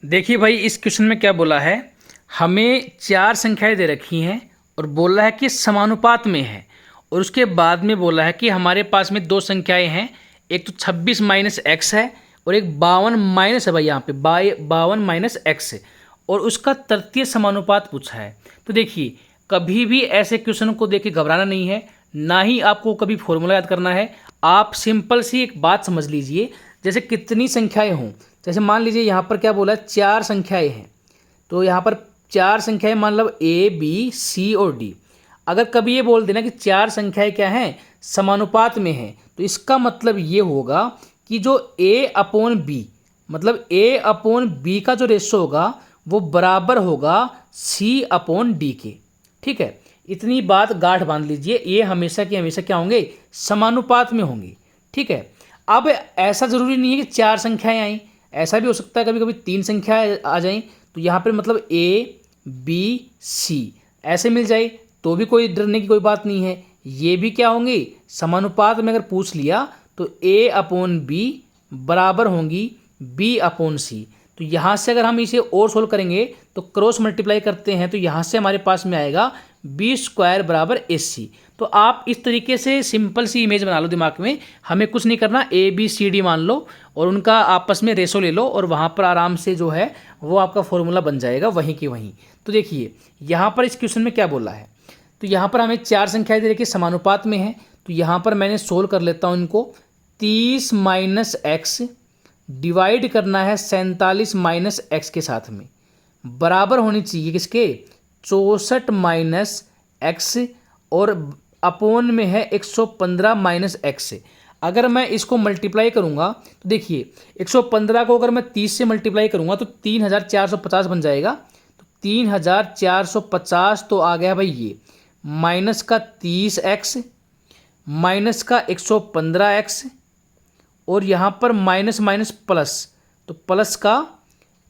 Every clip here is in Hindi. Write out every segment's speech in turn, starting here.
देखिए भाई, इस क्वेश्चन में क्या बोला है, हमें चार संख्याएं दे रखी हैं और बोला है कि समानुपात में है। और उसके बाद में बोला है कि हमारे पास में दो संख्याएं हैं, एक तो 26 माइनस एक्स है और एक 52 माइनस है भाई, यहाँ पे 52 माइनस एक्स है, और उसका तृतीय समानुपात पूछा है। तो देखिए, कभी भी ऐसे क्वेश्चन को देख के घबराना नहीं है, ना ही आपको कभी फॉर्मूला याद करना है। आप सिंपल सी एक बात समझ लीजिए, जैसे कितनी संख्याएं हों, जैसे मान लीजिए यहाँ पर क्या बोला है, चार संख्याएं हैं, तो यहाँ पर चार संख्याएं मान लो ए बी सी और डी। अगर कभी ये बोल देना कि चार संख्याएं क्या हैं, समानुपात में हैं, तो इसका मतलब ये होगा कि जो ए अपॉन बी, मतलब ए अपॉन बी का जो रेशो होगा वो बराबर होगा सी अपॉन डी के। ठीक है, इतनी बात गांठ बांध लीजिए, ये हमेशा की हमेशा क्या होंगे, समानुपात में होंगे। ठीक है, अब ऐसा ज़रूरी नहीं है कि चार संख्याएं आएँ, ऐसा भी हो सकता है कभी कभी तीन संख्याएं आ जाएं, तो यहाँ पर मतलब ए बी सी ऐसे मिल जाए तो भी कोई डरने की कोई बात नहीं है। ये भी क्या होंगे, समानुपात में अगर पूछ लिया तो ए अपॉन बी बराबर होंगी बी अपॉन सी। तो यहाँ से अगर हम इसे और सोल्व करेंगे तो क्रॉस मल्टीप्लाई करते हैं, तो यहाँ से हमारे पास में आएगा बी स्क्वायर बराबर ए सी। तो आप इस तरीके से सिंपल सी इमेज बना लो दिमाग में, हमें कुछ नहीं करना, ए बी सी डी मान लो और उनका आपस में रेशो ले लो और वहाँ पर आराम से जो है वो आपका फॉर्मूला बन जाएगा वहीं की वहीं। तो देखिए यहाँ पर इस क्वेश्चन में क्या बोला है, तो यहाँ पर हमें चार संख्याएं दे रखी समानुपात में है, तो यहाँ पर मैंने सोल्व कर लेता हूँ इनको। 30 माइनस एक्स डिवाइड करना है 47 माइनस एक्स के साथ में, बराबर होनी चाहिए किसके, 64 माइनस एक्स और अपोन में है 115 माइनस एक्स से। अगर मैं इसको मल्टीप्लाई करूंगा तो देखिए 115 को अगर मैं 30 से मल्टीप्लाई करूंगा तो 3450 बन जाएगा। तो 3450 तो आ गया भाई ये, माइनस का 30x माइनस का 115x और यहाँ पर माइनस माइनस प्लस, तो प्लस का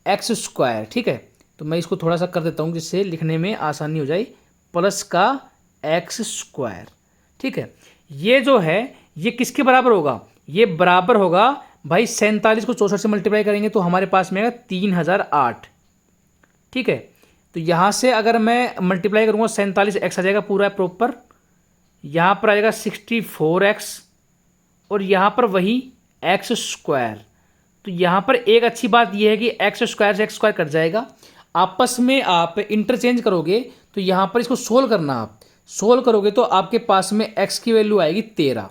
एक्स स्क्वायर। ठीक है, तो मैं इसको थोड़ा सा कर देता हूँ जिससे लिखने में आसानी हो जाए, प्लस का एक्स स्क्वायर। ठीक है, ये जो है ये किसके बराबर होगा, ये बराबर होगा भाई 47 को 64 से मल्टीप्लाई करेंगे तो हमारे पास में आएगा 3008। ठीक है, तो यहाँ से अगर मैं मल्टीप्लाई करूँगा 47x आ जाएगा पूरा प्रॉपर, यहाँ पर आ जाएगा 64x और यहाँ पर वही एक्स स्क्वायर। तो यहाँ पर एक अच्छी बात यह है कि एक्स स्क्वायर से एक्स स्क्वायर कट जाएगा, आपस में आप इंटरचेंज करोगे। तो यहाँ पर इसको सोल्व करना, आप सोल्व करोगे तो आपके पास में x की वैल्यू आएगी 13।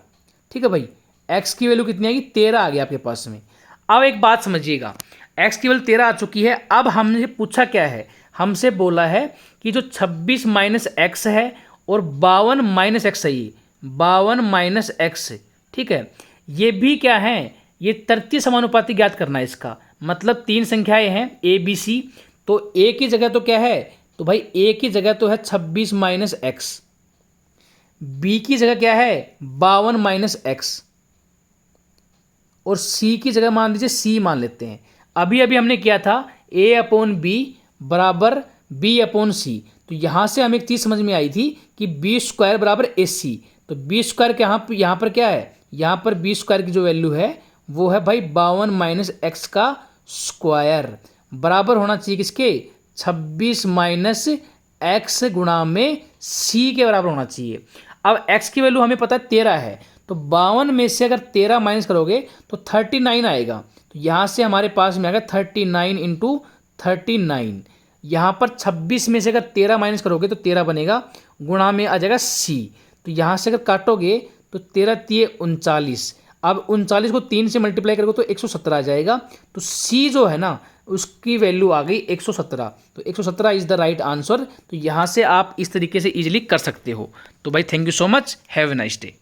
ठीक है भाई, x की वैल्यू कितनी आएगी, 13 आ गया आपके पास में। अब एक बात समझिएगा, x की वैल्यू 13 आ चुकी है। अब हमने पूछा क्या है, हमसे बोला है कि जो 26 माइनस एक्स है और 52 माइनस एक्स है, ये 52 माइनस एक्स। ठीक है, ये भी क्या है, ये तृतीय समानुपाती ज्ञात करना है इसका, मतलब तीन संख्याएं हैं ए बी सी, तो ए की जगह तो क्या है, तो भाई ए की जगह तो है 26 माइनस एक्स, बी की जगह क्या है 52 माइनस एक्स और सी की जगह मान लीजिए सी मान लेते हैं। अभी अभी हमने किया था ए अपॉन बी बराबर बी अपॉन सी, तो यहाँ से हमें एक चीज़ समझ में आई थी कि बी स्क्वायर बराबर ए सी। तो बी स्क्वायर के यहाँ पर क्या है, यहाँ पर बी स्क्वायर की जो वैल्यू है वो है भाई 52 माइनस एक्स का स्क्वायर, बराबर होना चाहिए किसके, 26 माइनस एक्स गुणा में सी के बराबर होना चाहिए। अब x की वैल्यू हमें पता है 13 है, तो 52 में से अगर 13 माइनस करोगे तो 39 आएगा। तो यहाँ से हमारे पास में आएगा 39 इंटू 39। यहाँ पर 26 में से अगर 13 माइनस करोगे तो 13 बनेगा, गुणा में आ जाएगा c। तो यहाँ से अगर काटोगे तो 13 3 39, अब 39 को 3 से मल्टीप्लाई करोगे तो 117 आ जाएगा। तो c जो है ना उसकी वैल्यू आ गई 117, तो 117 इज़ द राइट आंसर। तो यहाँ से आप इस तरीके से इजीली कर सकते हो। तो भाई thank you so much, have a nice day.